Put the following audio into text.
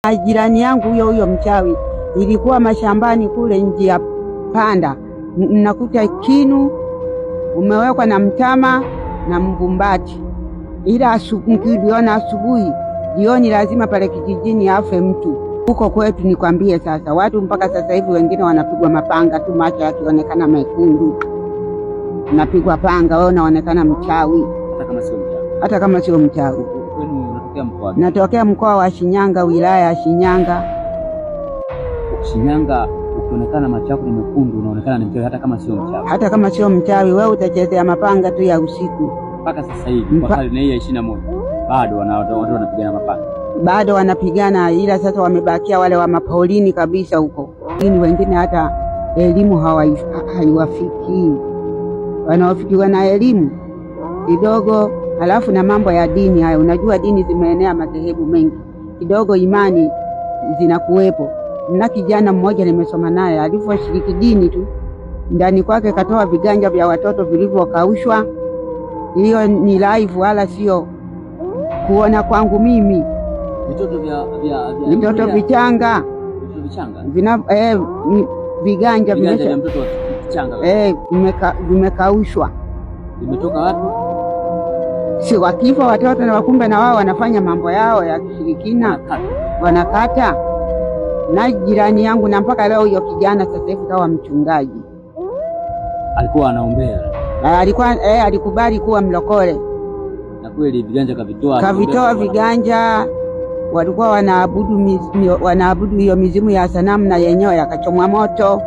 Jirani yangu huyo mchawi ilikuwa mashambani kule njia panda, nakuta kinu umewekwa na mtama na mvumbati, ila mkiona asubuhi jioni lazima pale kijijini afe mtu. Huko kwetu nikwambie sasa, watu mpaka sasa hivi wengine wanapigwa mapanga tu, macho yakionekana mekundu, napigwa panga, wewe unaonekana mchawi hata kama sio mchawi. Natokea mkoa wa Shinyanga, wilaya ya Shinyanga. Shinyanga, ukionekana macho yako ni mekundu unaonekana ni mchawi hata kama sio mchawi. Hata kama sio mchawi, wewe utachezea mapanga tu ya usiku. Mpaka sasa hivi kwa karne hii ya 21 bado watu wanapigana mapanga. Bado wanapigana, ila sasa wamebakia wale wa mapolini kabisa huko. Wengine hata elimu haiwafiki. Wanaofikiwa na elimu kidogo. Halafu na mambo ya dini haya, unajua dini zimeenea madhehebu mengi, kidogo imani zinakuwepo. Na kijana mmoja nimesoma naye, aliposhiriki dini tu ndani kwake katoa viganja vya watoto vilivyokaushwa. Hiyo ni live wala sio kuona kwangu mimi. Vitoto vichanga viganja vya mtoto vichanga vimekaushwa. Vimetoka wapi? Si wakifa watoto na wakumbe na wao wanafanya mambo yao ya kishirikina, wanakata. Na jirani yangu na mpaka leo hiyo kijana sasa hivi kawa mchungaji. Alikuwa anaombea. Alikubali kuwa mlokole. Na kweli viganja kavitoa viganja. Walikuwa wanaabudu hiyo mizimu ya sanamu, na yenyewe yakachomwa moto.